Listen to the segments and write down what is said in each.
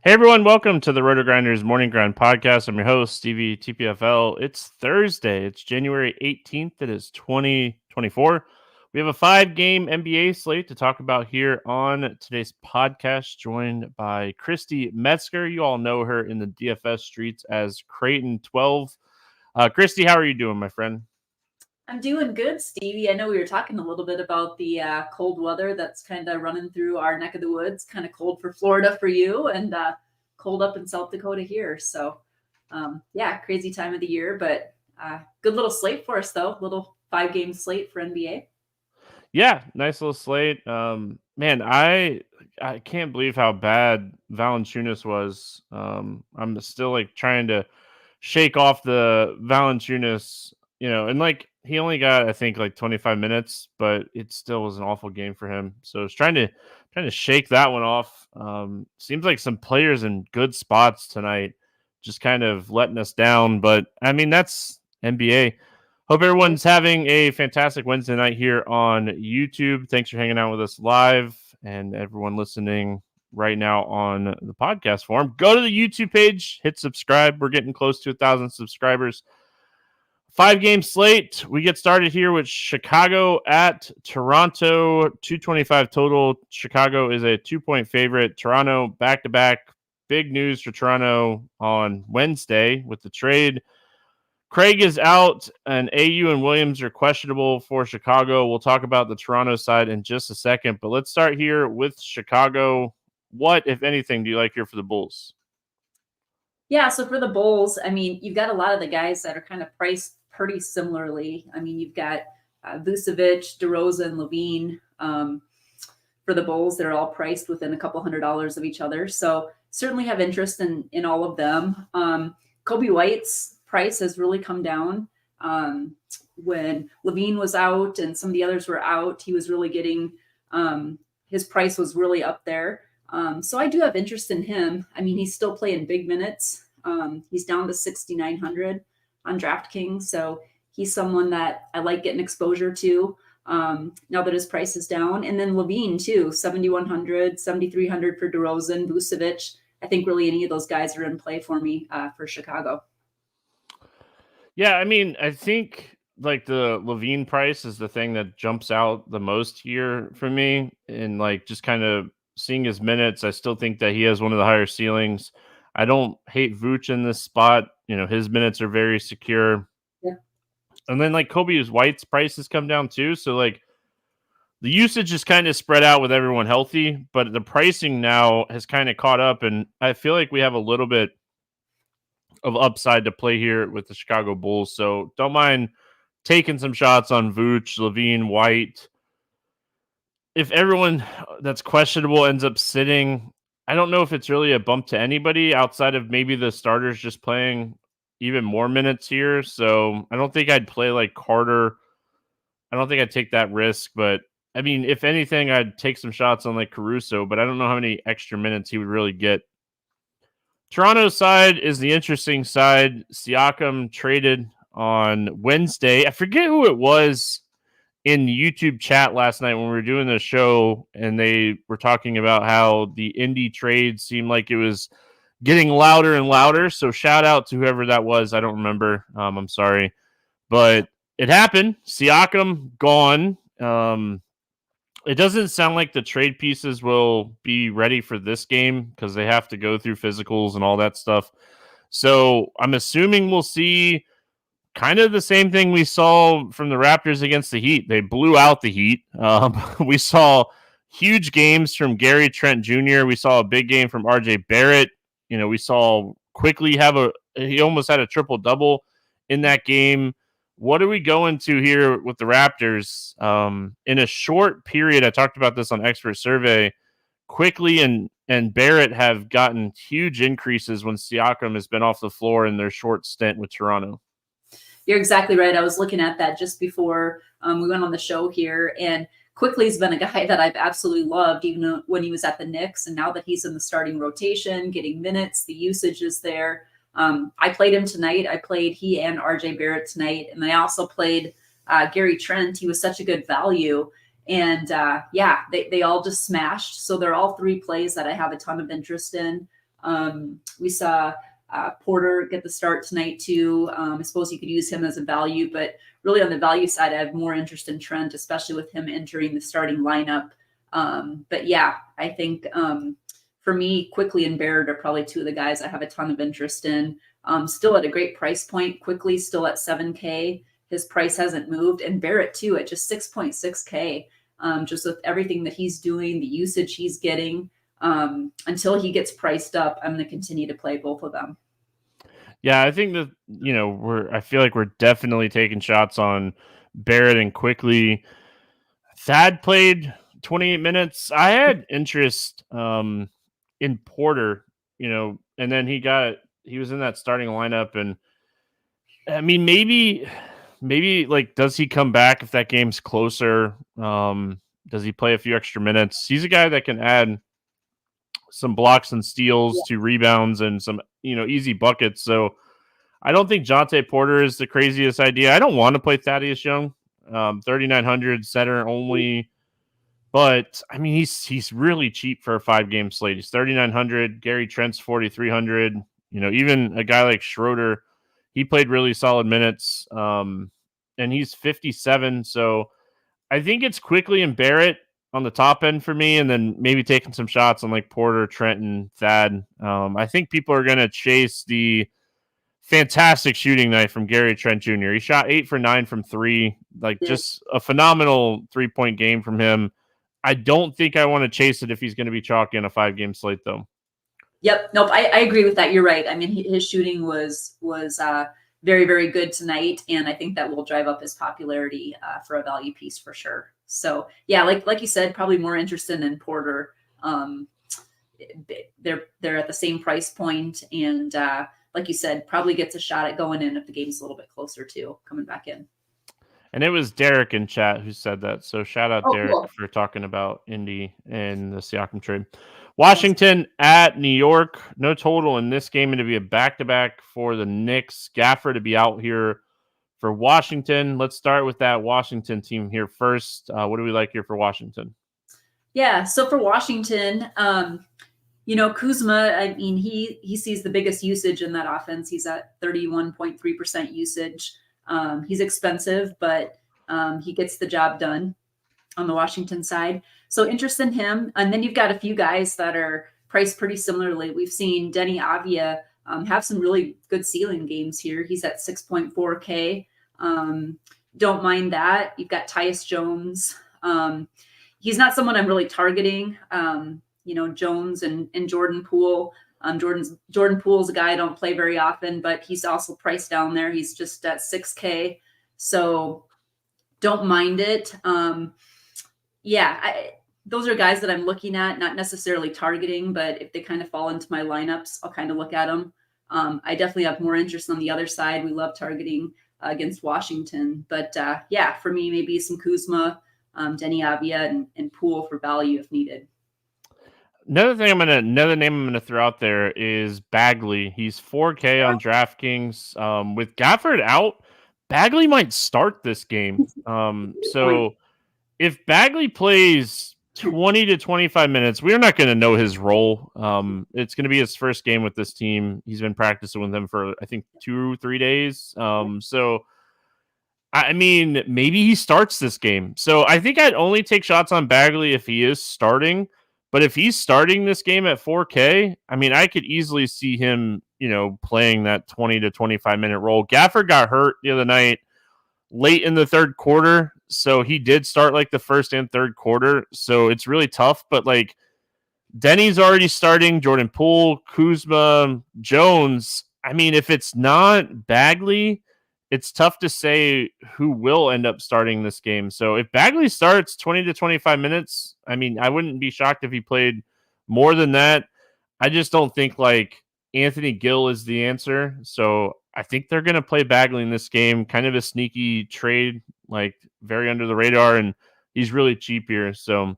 Hey everyone, welcome to the RotoGrinders Morning Grind podcast. I'm your host, Stevietpfl. It's Thursday. It's January 18th. It is 2024. We have a 5-game NBA slate to talk about here on today's podcast, joined by Christy Metzger. You all know her in the DFS streets as Krayton12. Christy, how are you doing, my friend? I'm doing good, Stevie. I know we were talking a little bit about the cold weather that's kind of running through our neck of the woods. Kind of cold for Florida for you, and cold up in South Dakota here. So, yeah, crazy time of the year, but good little slate for us, though. Little 5-game slate for NBA. Yeah, nice little slate. Man, I can't believe how bad Valanciunas was. I'm still like trying to shake off the Valanciunas, and like he only got I think like 25 minutes, but it still was an awful game for him. So I was trying to shake that one off. Seems like some players in good spots tonight just kind of letting us down, but I mean that's NBA. Hope everyone's having a fantastic Wednesday night here on YouTube. Thanks for hanging out with us live, and everyone listening right now on the podcast form. Go to the YouTube page, hit subscribe. We're getting close to 1,000 subscribers. 5-game slate. We get started here with Chicago at Toronto. 225 total. Chicago is a 2-point favorite. Toronto back-to-back. Big news for Toronto on Wednesday with the trade. Craig is out, and AU and Williams are questionable for Chicago. We'll talk about the Toronto side in just a second, but let's start here with Chicago. What, if anything, do you like here for the Bulls? Yeah, so for the Bulls, I mean, you've got a lot of the guys that are kind of priced pretty similarly. I mean, you've got Vucevic, DeRozan, Levine. For the Bulls, they're all priced within a couple $100 of each other. So certainly have interest in all of them. Kobe White's price has really come down. When Levine was out and some of the others were out, he was really getting his price was really up there. So I do have interest in him. I mean, he's still playing big minutes. He's down to 6,900 on DraftKings. So he's someone that I like getting exposure to now that his price is down. And then Levine too, 7,100, 7,300 for DeRozan, Vucevic. I think really any of those guys are in play for me for Chicago. Yeah, I mean, I think like the Levine price is the thing that jumps out the most here for me. And like just kind of seeing his minutes, I still think that he has one of the higher ceilings. I don't hate Vooch in this spot. His minutes are very secure. Yeah. And then like Kobe White's price has come down too. So like the usage is kind of spread out with everyone healthy, but the pricing now has kind of caught up. And I feel like we have a little bit of upside to play here with the Chicago Bulls. So don't mind taking some shots on Vooch, Levine, White. If everyone that's questionable ends up sitting, I don't know if it's really a bump to anybody outside of maybe the starters just playing even more minutes here. So I don't think I'd play like Carter. I don't think I'd take that risk, but I mean, if anything, I'd take some shots on like Caruso, but I don't know how many extra minutes he would really get. Toronto's side is the interesting side. Siakam traded on Wednesday. I forget who it was in the YouTube chat last night when we were doing the show, and they were talking about how the Indy trade seemed like it was getting louder and louder. So shout out to whoever that was. I don't remember. I'm sorry. But it happened. Siakam gone. It doesn't sound like the trade pieces will be ready for this game because they have to go through physicals and all that stuff. So I'm assuming we'll see kind of the same thing we saw from the Raptors against the Heat. They blew out the Heat. We saw huge games from Gary Trent Jr. We saw a big game from RJ Barrett. We saw quickly he almost had a triple-double in that game. What are we going to here with the Raptors? In a short period, I talked about this on Expert Survey, quickly and Barrett have gotten huge increases when Siakam has been off the floor in their short stint with Toronto. You're exactly right. I was looking at that just before we went on the show here, and Quickly's been a guy that I've absolutely loved, even when he was at the Knicks, and now that he's in the starting rotation, getting minutes, the usage is there. I played him tonight. I played he and RJ Barrett tonight, and I also played Gary Trent. He was such a good value, and they all just smashed. So they're all three plays that I have a ton of interest in. We saw Porter get the start tonight too. I suppose you could use him as a value, but really on the value side, I have more interest in Trent, especially with him entering the starting lineup. But yeah, I think for me, Quickly and Barrett are probably two of the guys I have a ton of interest in. Still at a great price point. Quickly still at $7K. His price hasn't moved, and Barrett too at just 6.6K. Just with everything that he's doing, the usage he's getting, until he gets priced up, I'm going to continue to play both of them. Yeah, I think that, I feel like we're definitely taking shots on Barrett and Quickly. Thad played 28 minutes. I had interest in Porter, and then he was in that starting lineup, and I mean, maybe like, does he come back if that game's closer? Does he play a few extra minutes? He's a guy that can add some blocks and steals, to rebounds, and some, easy buckets. So I don't think Jonte Porter is the craziest idea. I don't want to play Thaddeus Young, 3,900 center only. But I mean, he's really cheap for a 5-game slate. He's 3,900. Gary Trent's 4,300. Even a guy like Schroeder, he played really solid minutes. And he's 57. So I think it's Quickly and Barrett on the top end for me, and then maybe taking some shots on like Porter, Trent, and Thad. I think people are going to chase the fantastic shooting night from Gary Trent Jr. He shot 8 for 9 from 3, just a phenomenal 3-point game from him. I don't think I want to chase it if he's going to be chalky in a 5-game slate, though. Yep. Nope. I agree with that. You're right. I mean, his shooting was very, very good tonight, and I think that will drive up his popularity for a value piece for sure. So yeah, like you said, probably more interested in Porter. They're at the same price point, and like you said, probably gets a shot at going in if the game's a little bit closer too, coming back in. And it was Derek in chat who said that. So shout out Derek cool. for talking about Indy and the Siakam trade. Washington at New York. No total in this game, and to be a back-to-back for the Knicks. Gafford to be out here for Washington. Let's start with that Washington team here first. What do we like here for Washington? Yeah, so for Washington, Kuzma, I mean, he sees the biggest usage in that offense. He's at 31.3% usage. He's expensive, but he gets the job done on the Washington side. So interest in him. And then you've got a few guys that are priced pretty similarly. We've seen Denny Avdia have some really good ceiling games here. He's at 6.4K. Don't mind that. You've got Tyus Jones. He's not someone I'm really targeting. Jones and Jordan Poole. Jordan Poole's a guy I don't play very often, but he's also priced down there. He's just at 6K. So don't mind it. Those are guys that I'm looking at, not necessarily targeting, but if they kind of fall into my lineups, I'll kind of look at them. I definitely have more interest on the other side. We love targeting against Washington, but for me, maybe some Kuzma, Denny Avdia, and Poole for value if needed. Another name I'm gonna throw out there is Bagley. He's 4K on DraftKings. With Gafford out, Bagley might start this game. So if Bagley plays 20 to 25 minutes, we're not going to know his role. It's going to be his first game with this team. He's been practicing with them for, I think, 2-3 days. So I mean, maybe he starts this game. So I think I'd only take shots on Bagley if he is starting. But if he's starting this game at 4K, I mean, I could easily see him, playing that 20 to 25 minute role. Gafford got hurt the other night late in the third quarter. So he did start like the first and third quarter. So it's really tough. But like Denny's already starting, Jordan Poole, Kuzma, Jones. I mean, if it's not Bagley, it's tough to say who will end up starting this game. So if Bagley starts 20 to 25 minutes, I mean, I wouldn't be shocked if he played more than that. I just don't think like Anthony Gill is the answer. So I think they're going to play Bagley in this game. Kind of a sneaky trade, like very under the radar, and he's really cheap here. So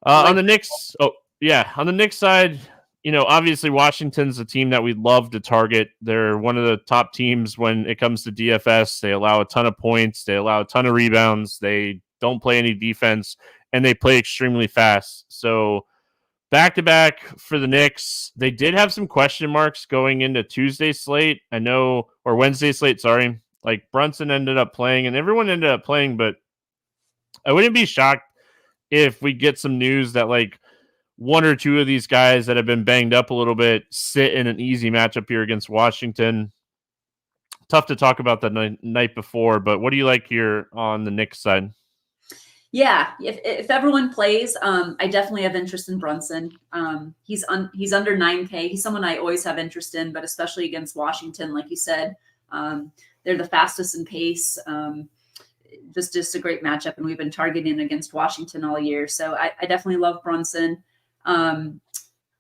on the Knicks, on the Knicks side, obviously Washington's a team that we love to target. They're one of the top teams when it comes to DFS. They allow a ton of points. They allow a ton of rebounds. They don't play any defense, and they play extremely fast. So Back-to-back for the Knicks. They did have some question marks going into Tuesday's slate. Or Wednesday's slate, sorry. Like Brunson ended up playing and everyone ended up playing, but I wouldn't be shocked if we get some news that like one or two of these guys that have been banged up a little bit sit in an easy matchup here against Washington. Tough to talk about the night before, but what do you like here on the Knicks side? Yeah, if everyone plays, I definitely have interest in Brunson. He's under 9K. He's someone I always have interest in, but especially against Washington, like you said, they're the fastest in pace. Just a great matchup, and we've been targeting against Washington all year. So I definitely love Brunson.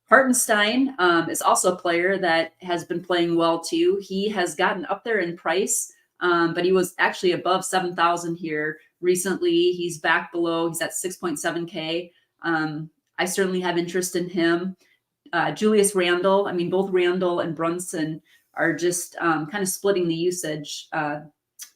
Hartenstein is also a player that has been playing well too. He has gotten up there in price, but he was actually above 7,000 here recently. He's back below. He's at 6.7K. I certainly have interest in him. Julius Randle. I mean, both Randle and Brunson are just kind of splitting the usage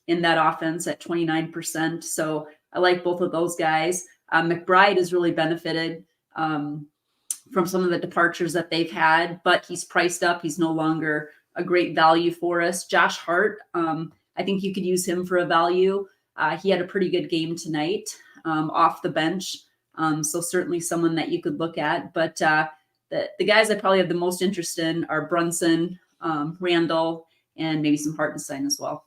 in that offense at 29%. So I like both of those guys. McBride has really benefited from some of the departures that they've had, but he's priced up. He's no longer a great value for us. Josh Hart, I think you could use him for a value. He had a pretty good game tonight off the bench. So certainly someone that you could look at. But the guys I probably have the most interest in are Brunson, Randall, and maybe some Hartenstein as well.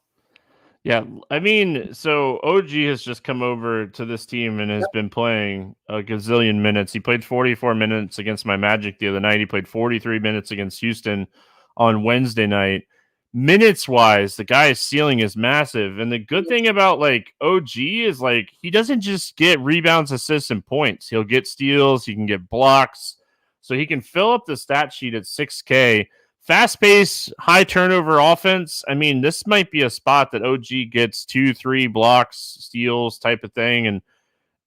Yeah, I mean, so OG has just come over to this team and has been playing a gazillion minutes. He played 44 minutes against my Magic the other night. He played 43 minutes against Houston on Wednesday night. Minutes-wise, the guy's ceiling is massive. And the good thing about, like, OG is, like, he doesn't just get rebounds, assists, and points. He'll get steals. He can get blocks. So he can fill up the stat sheet at 6K. Fast-paced, high-turnover offense. I mean, this might be a spot that OG gets 2-3 blocks, steals type of thing, and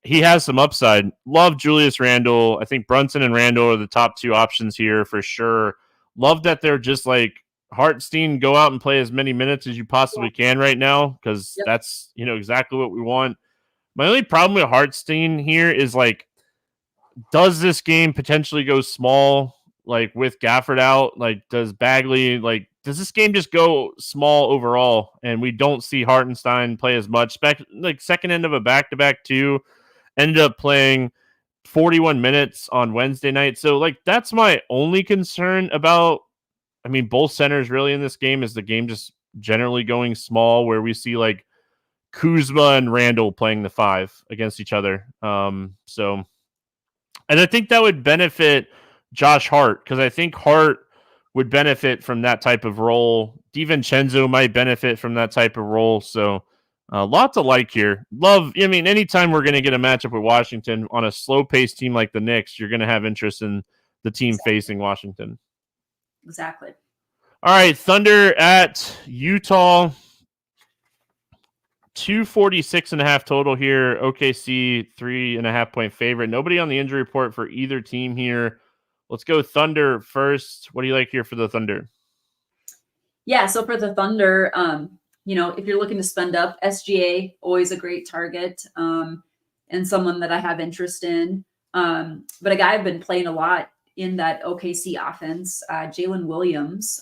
he has some upside. Love Julius Randle. I think Brunson and Randle are the top two options here for sure. Love that they're just like, Hartenstein, go out and play as many minutes as you possibly can right now because that's, exactly what we want. My only problem with Hartenstein here is, like, does this game potentially go small? Like with Gafford out, like does Bagley, like does this game just go small overall and we don't see Hartenstein play as much? Like second end of a back-to-back too, ended up playing 41 minutes on Wednesday night. So like that's my only concern about, I mean, both centers really in this game is the game just generally going small where we see like Kuzma and Randall playing the 5 against each other. And I think that would benefit Josh Hart, because I think Hart would benefit from that type of role. DiVincenzo might benefit from that type of role. So a lot to like here. Anytime we're going to get a matchup with Washington on a slow-paced team like the Knicks, you're going to have interest in the team facing Washington. Exactly. All right, Thunder at Utah. 246.5 total here. OKC 3.5-point favorite. Nobody on the injury report for either team here. Let's go Thunder first. What do you like here for the Thunder? Yeah, so for the Thunder, if you're looking to spend up, SGA, always a great target, and someone that I have interest in. But a guy I've been playing a lot in that OKC offense, Jalen Williams.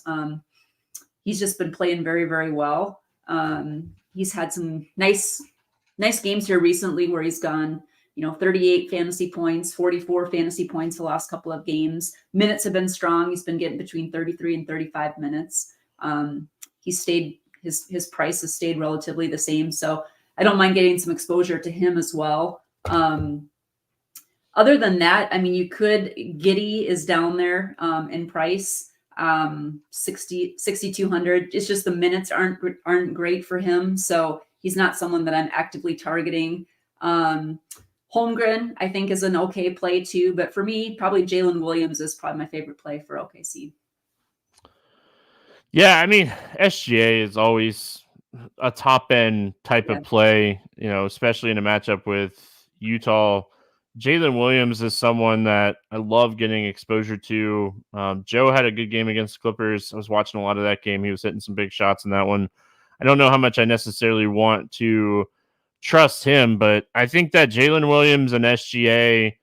He's just been playing very, very well. He's had some nice games here recently where he's gone 38 fantasy points, 44 fantasy points the last couple of games. Minutes have been strong. He's been getting between 33 and 35 minutes. His price has stayed relatively the same. So I don't mind getting some exposure to him as well. Other than that, I mean, Giddey is down there in price, 6,200. It's just the minutes aren't great for him. So he's not someone that I'm actively targeting. Holmgren, I think, is an okay play too, but for me, probably Jalen Williams is probably my favorite play for OKC. Yeah, I mean, SGA is always a top-end type of play, especially in a matchup with Utah. Jalen Williams is someone that I love getting exposure to. Joe had a good game against the Clippers. I was watching a lot of that game. He was hitting some big shots in that one. I don't know how much I necessarily want to trust him, but I think that Jalen Williams and SGA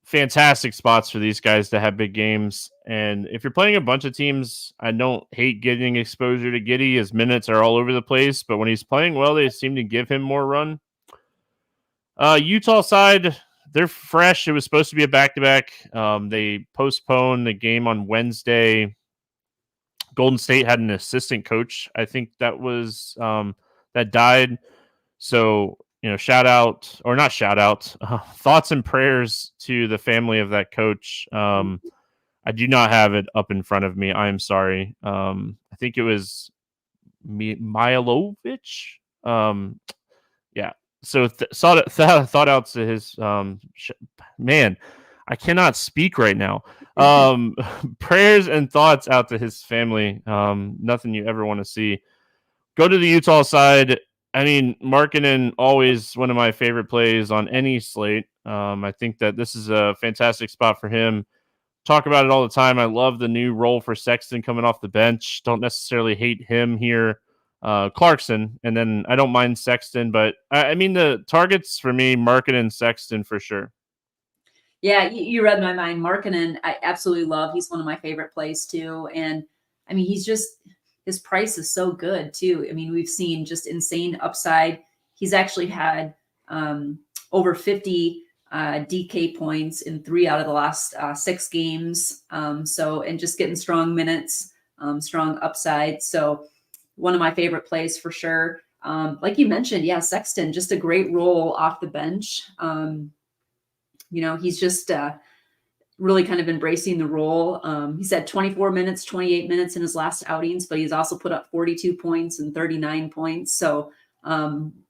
fantastic spots for these guys to have big games. And if you're playing a bunch of teams, I don't hate getting exposure to Giddey. His minutes are all over the place, but when he's playing well, they seem to give him more run. Utah side, they're fresh. It was supposed to be a back-to-back. They postponed the game on Wednesday. Golden State had an assistant coach, I think that was that died. So, thoughts and prayers to the family of that coach. I do not have it up in front of me. I'm sorry. I think it was Milovic. Yeah. So thought out to his man. I cannot speak right now. Prayers and thoughts out to his family. Nothing you ever want to see. Go to the Utah side. I mean, Markkanen, always one of my favorite plays on any slate. I think that this is a fantastic spot for him. Talk about it all the time. I love the new role for Sexton coming off the bench. Don't necessarily hate him here. Clarkson, and then I don't mind Sexton, but I mean, the targets for me, Markkanen, Sexton for sure. Yeah, you read my mind. Markkanen, I absolutely love. He's one of my favorite plays too. And I mean, his price is so good too. I mean, we've seen just insane upside. He's actually had over 50 DK points in 3 out of the last 6 games. And just getting strong minutes, strong upside. So one of my favorite plays for sure. Like you mentioned, yeah, Sexton, just a great role off the bench. He's just really kind of embracing the role. He's had 24 minutes, 28 minutes in his last outings, but he's also put up 42 points and 39 points. So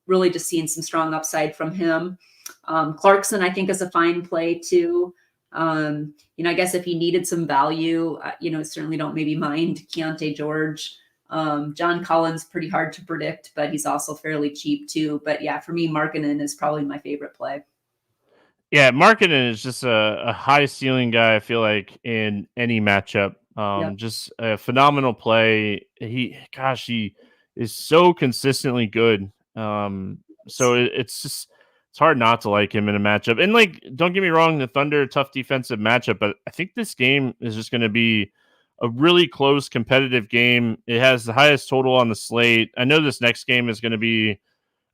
really just seeing some strong upside from him. Clarkson, I think, is a fine play too. I guess if he needed some value, certainly don't maybe mind Keontae George. John Collins, pretty hard to predict, but he's also fairly cheap too. But yeah, for me, Markkanen is probably my favorite play. Yeah, Markkanen is just a high ceiling guy, I feel like, in any matchup. Just a phenomenal play. He is so consistently good. It's hard not to like him in a matchup. And like, don't get me wrong, the Thunder, tough defensive matchup, but I think this game is just going to be a really close competitive game. It has the highest total on the slate. I know this next game is going to be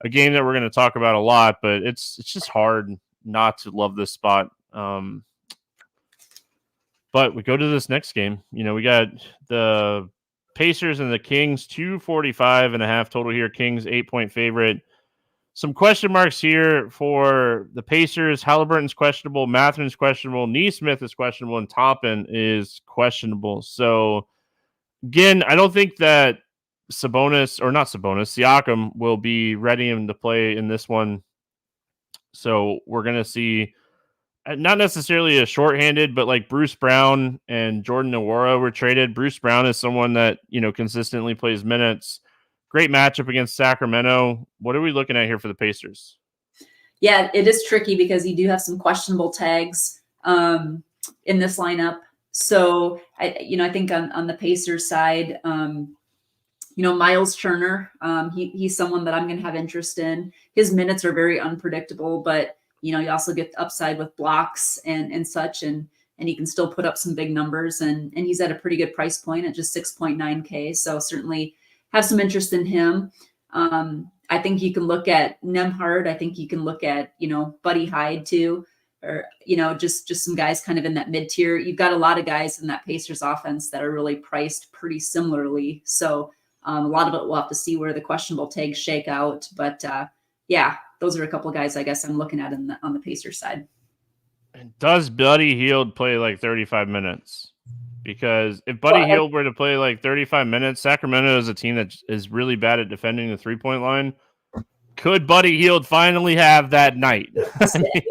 a game that we're going to talk about a lot, but it's just hard not to love this spot. But we go to this next game. We got the Pacers and the Kings, 245.5 total here. Kings 8-point favorite. Some question marks here for the Pacers. Halliburton's questionable, Mathurin's questionable, Nesmith is questionable, and Toppin is questionable. So again, I don't think that Siakam will be ready to play in this one. So we're going to see not necessarily a shorthanded, but like Bruce Brown and Jordan Nwora were traded. Bruce Brown is someone that, consistently plays minutes. Great matchup against Sacramento. What are we looking at here for the Pacers? Yeah, it is tricky because you do have some questionable tags in this lineup. So I think on the Pacers side, Miles Turner, he's someone that I'm going to have interest in. His minutes are very unpredictable, but you also get the upside with blocks and such, and he can still put up some big numbers, and he's at a pretty good price point at just 6.9K. So certainly have some interest in him. I think you can look at Nembhard. I think you can look at, Buddy Hyde too, or, just some guys kind of in that mid tier. You've got a lot of guys in that Pacers offense that are really priced pretty similarly. So a lot of it we'll have to see where the questionable tags shake out. But yeah, those are a couple of guys I guess I'm looking at on the Pacers side. Does Buddy Hield play like 35 minutes? Because if Buddy Hield were to play like 35 minutes, Sacramento is a team that is really bad at defending the 3-point line. Could Buddy Hield finally have that night?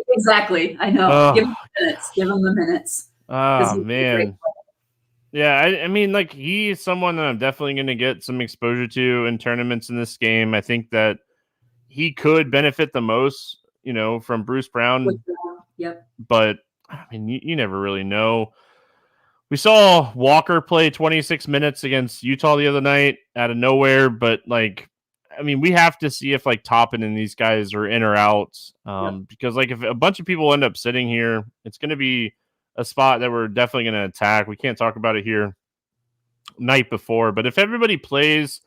Exactly. I know. Give him the minutes. Give him the minutes. Oh, man. Yeah, I mean, like, he's someone that I'm definitely going to get some exposure to in tournaments in this game. I think that he could benefit the most, from Bruce Brown. Yep. But, I mean, you never really know. We saw Walker play 26 minutes against Utah the other night out of nowhere, but like I mean, we have to see if like Toppin and these guys are in or out, because like if a bunch of people end up sitting here, it's going to be a spot that we're definitely going to attack. We can't talk about it here night before, but if everybody plays,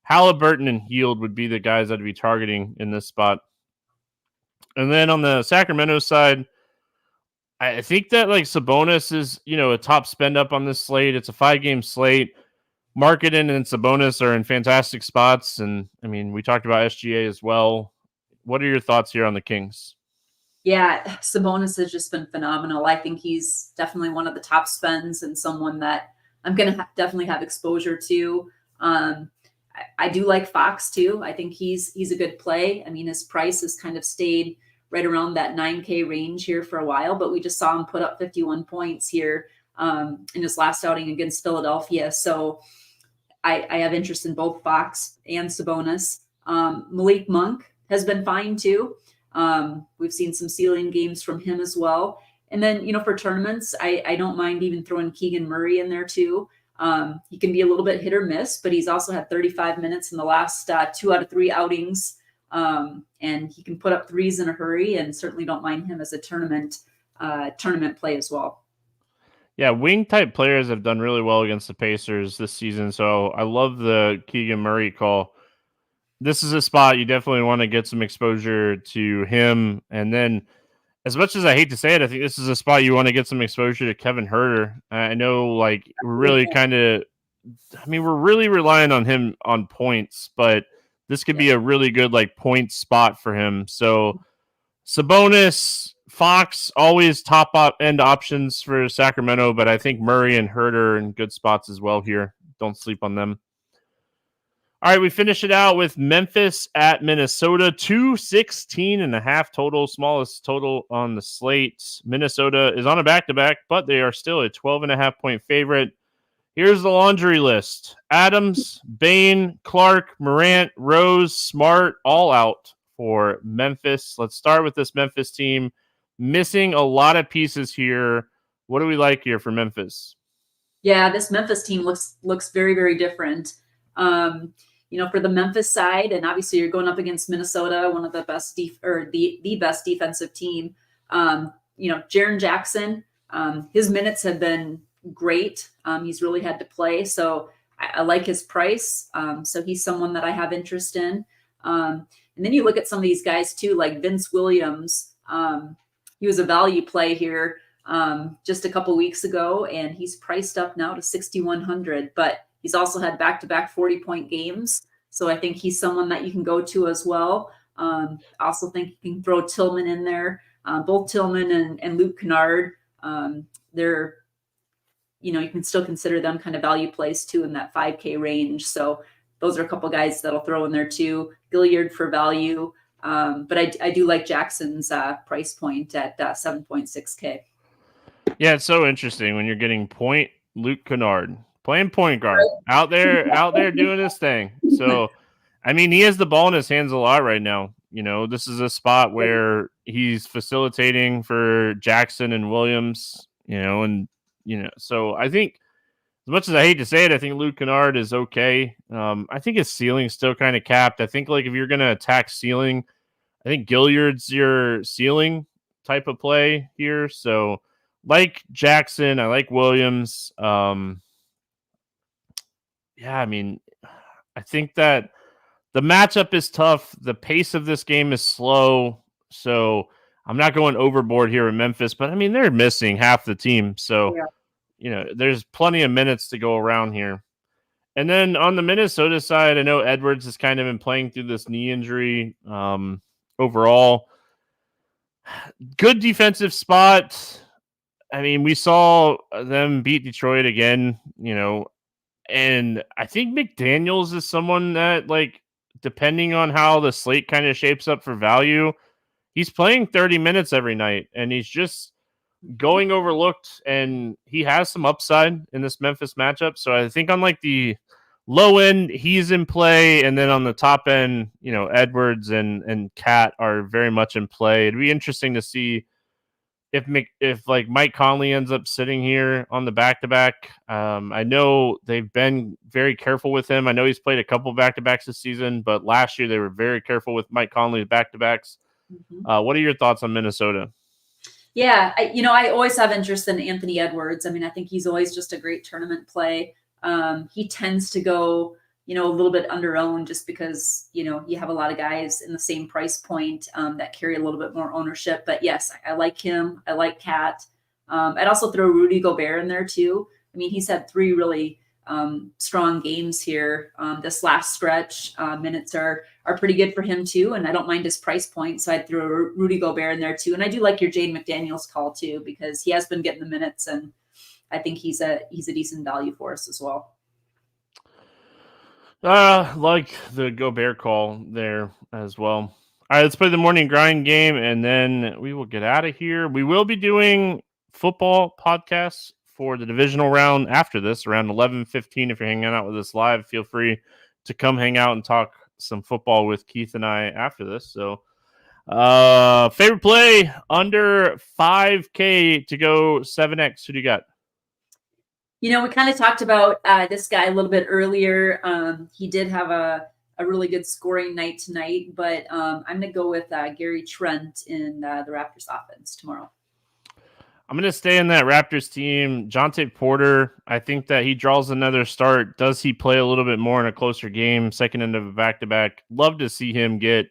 Halliburton and Heald would be the guys I'd be targeting in this spot. And then on the Sacramento side, I think that like Sabonis is, a top spend up on this slate. It's a 5-game slate. Marketing and Sabonis are in fantastic spots. And I mean, we talked about SGA as well. What are your thoughts here on the Kings? Yeah, Sabonis has just been phenomenal. I think he's definitely one of the top spends and someone that I'm going to definitely have exposure to. I do like Fox too. I think he's a good play. I mean, his price has kind of stayed right around that 9K range here for a while, but we just saw him put up 51 points here in his last outing against Philadelphia. So I have interest in both Fox and Sabonis. Malik Monk has been fine too. We've seen some ceiling games from him as well. And then, for tournaments, I don't mind even throwing Keegan Murray in there too. He can be a little bit hit or miss, but he's also had 35 minutes in the last 2 out of 3 outings. And he can put up threes in a hurry, and certainly don't mind him as a tournament play as well. Yeah, wing type players have done really well against the Pacers this season. So I love the Keegan Murray call. This is a spot you definitely want to get some exposure to him. And then, as much as I hate to say it, I think this is a spot you want to get some exposure to Kevin Huerter. I know, like, we're really we're really relying on him on points, but this could be a really good, like, point spot for him. So Sabonis, Fox, always top end options for Sacramento, but I think Murray and Huerter are in good spots as well here. Don't sleep on them. All right, we finish it out with Memphis at Minnesota, 216.5 total, smallest total on the slate. Minnesota is on a back-to-back, but they are still a 12.5-point favorite. Here's the laundry list. Adams, Bane, Clark, Morant, Rose, Smart, all out for Memphis. Let's start with this Memphis team. Missing a lot of pieces here. What do we like here for Memphis? Yeah, this Memphis team looks very, very different. For the Memphis side, and obviously you're going up against Minnesota, one of the best the best defensive team. Jaren Jackson, his minutes have been great. He's really had to play, so I like his price. So he's someone that I have interest in. And then you look at some of these guys too, like Vince Williams. He was a value play here just a couple weeks ago, and he's priced up now to 6,100, but he's also had back-to-back 40-point games. So I think he's someone that you can go to as well. I also think you can throw Tillman in there. Both Tillman and Luke Kennard, they're, you can still consider them kind of value plays too in that 5K range. So those are a couple guys that'll throw in there too. Gilliard for value. But I do like Jackson's price point at 7.6K. Yeah, it's so interesting when you're getting point Luke Kennard. Playing point guard, out there doing his thing. So, I mean, he has the ball in his hands a lot right now. This is a spot where he's facilitating for Jackson and Williams, so I think, as much as I hate to say it, I think Luke Kennard is okay. I think his ceiling's still kind of capped. I think, like, if you're going to attack ceiling, I think Gilliard's your ceiling type of play here. So, like Jackson, I like Williams. Yeah, I mean, I think that the matchup is tough. The pace of this game is slow. So I'm not going overboard here in Memphis, but I mean, they're missing half the team. So, there's plenty of minutes to go around here. And then on the Minnesota side, I know Edwards has kind of been playing through this knee injury. Overall, good defensive spot. I mean, we saw them beat Detroit again, and I think McDaniels is someone that, like, depending on how the slate kind of shapes up for value, he's playing 30 minutes every night, and he's just going overlooked, and he has some upside in this Memphis matchup. So I think on, like, the low end, he's in play, and then on the top end, Edwards and Cat are very much in play. It'd be interesting to see if like Mike Conley ends up sitting here on the back-to-back, I know they've been very careful with him. I know he's played a couple back-to-backs this season, but last year they were very careful with Mike Conley's back-to-backs. What are your thoughts on Minnesota? Yeah, I always have interest in Anthony Edwards. I mean, I think he's always just a great tournament play. He tends to go, a little bit under-owned just because, you have a lot of guys in the same price point that carry a little bit more ownership. But yes, I like him. I like Cat. I'd also throw Rudy Gobert in there too. I mean, he's had 3 really strong games here. This last stretch, minutes are pretty good for him too. And I don't mind his price point. So I'd throw Rudy Gobert in there too. And I do like your Jade McDaniels call too, because he has been getting the minutes and I think he's a decent value for us as well. Like the Gobert call there as well. All right, let's play the morning grind game, and then we will get out of here. We will be doing football podcasts for the divisional round after this, around 11:15. If you're hanging out with us live, feel free to come hang out and talk some football with Keith and I after this. So, favorite play under 5K to go 7X. Who do you got? We kind of talked about this guy a little bit earlier. He did have a really good scoring night tonight, but I'm going to go with Gary Trent in the Raptors offense tomorrow. I'm going to stay in that Raptors team. Jonte Porter, I think that he draws another start. Does he play a little bit more in a closer game, second end of a back-to-back? Love to see him get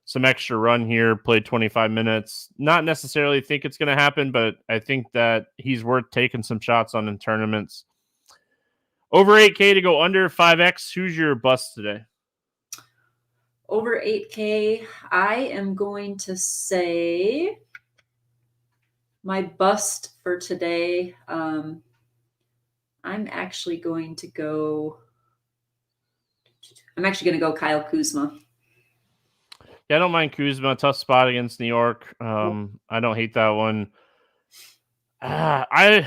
some extra run here, play 25 minutes. Not necessarily think it's going to happen, but I think that he's worth taking some shots on in tournaments. Over 8K to go under 5X. Who's your bust today? Over 8K, I am going to say my bust for today. I'm actually going to go Kyle Kuzma. Yeah, I don't mind Kuzma. Tough spot against New York. I don't hate that one. I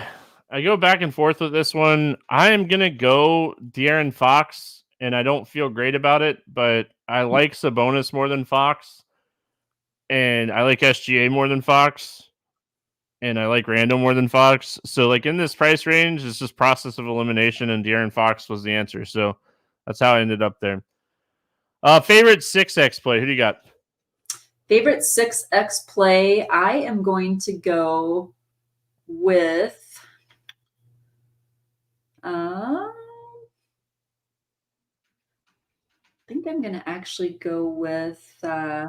go back and forth with this one. I am going to go De'Aaron Fox, and I don't feel great about it, but I like Sabonis more than Fox, and I like SGA more than Fox, and I like Randall more than Fox. So, like, in this price range, it's just process of elimination, and De'Aaron Fox was the answer. So that's how I ended up there. Favorite 6X play. Who do you got? Favorite 6X play. I am going to go with I think I'm going to actually go with kind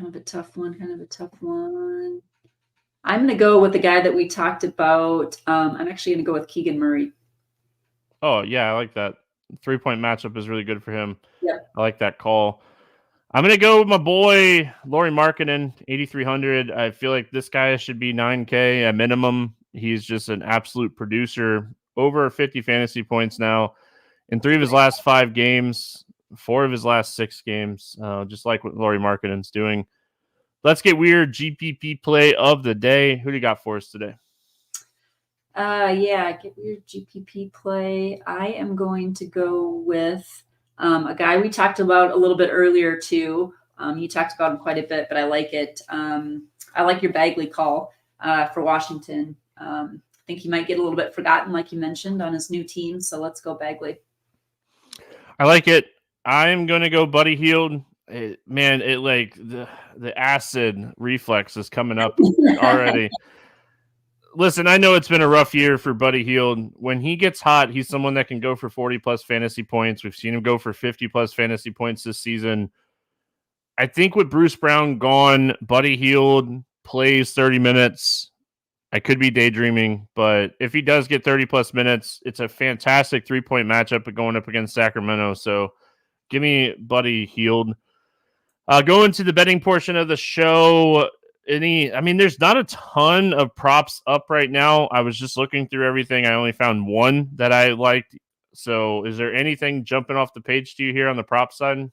of a tough one. I'm going to go with the guy that we talked about. I'm actually going to go with Keegan Murray. Oh, yeah, I like that. 3-point matchup is really good for him. Yep. I like that call. I'm going to go with my boy, Lauri Markkanen, 8,300. I feel like this guy should be 9K at minimum. He's just an absolute producer. Over 50 fantasy points now in 3 of his last 5 games, 4 of his last 6 games, just like what Lauri Markkanen's doing. Let's get weird. GPP play of the day. Who do you got for us today? Get weird GPP play. I am going to go with a guy we talked about a little bit earlier too. You talked about him quite a bit, but I like it. I like your Bagley call for Washington. I think he might get a little bit forgotten, like you mentioned, on his new team. So let's go Bagley. I like it. I'm going to go Buddy Hield. The acid reflex is coming up already. Listen, I know it's been a rough year for Buddy Hield. When he gets hot, he's someone that can go for 40-plus fantasy points. We've seen him go for 50-plus fantasy points this season. I think with Bruce Brown gone, Buddy Hield plays 30 minutes. I could be daydreaming, but if he does get 30-plus minutes, it's a fantastic 3-point matchup going up against Sacramento. So give me Buddy Hield. Going to the betting portion of the show, there's not a ton of props up right now. I was just looking through everything. I only found one that I liked. So is there anything jumping off the page to you here on the prop side?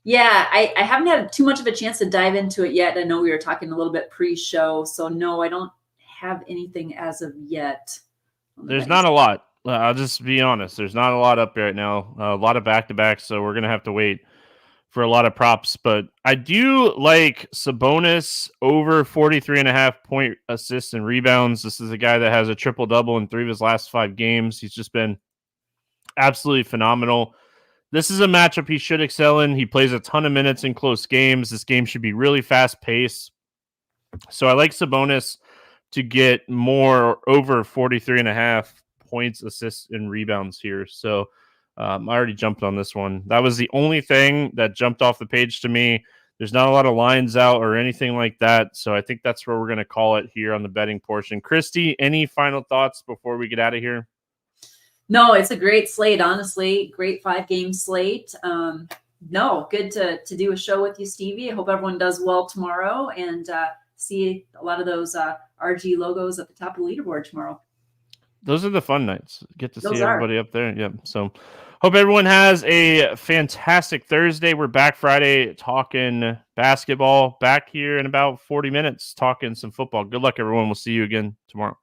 Yeah, I haven't had too much of a chance to dive into it yet. I know we were talking a little bit pre-show. So no, I don't have anything as of yet. There's not a lot. I'll just be honest. There's not a lot up right now. A lot of back-to-backs, so we're going to have to wait for a lot of props, but I do like Sabonis over 43.5 point assists and rebounds. This is a guy that has a triple-double in 3 of his last 5 games. He's just been absolutely phenomenal. This is a matchup he should excel in. He plays a ton of minutes in close games. This game should be really fast-paced. So I like Sabonis to get more over 43.5 points, assists, and rebounds here. So I already jumped on this one. That was the only thing that jumped off the page to me. There's not a lot of lines out or anything like that. So I think that's where we're going to call it here on the betting portion. Christy, any final thoughts before we get out of here? No, it's a great slate, honestly. Great 5-game slate. No, good to do a show with you, Stevie. I hope everyone does well tomorrow and see a lot of those RG logos at the top of the leaderboard tomorrow. Those are the fun nights. Get to see everybody up there. Yeah. So hope everyone has a fantastic Thursday. We're back Friday talking basketball. Back here in about 40 minutes talking some football. Good luck, everyone. We'll see you again tomorrow.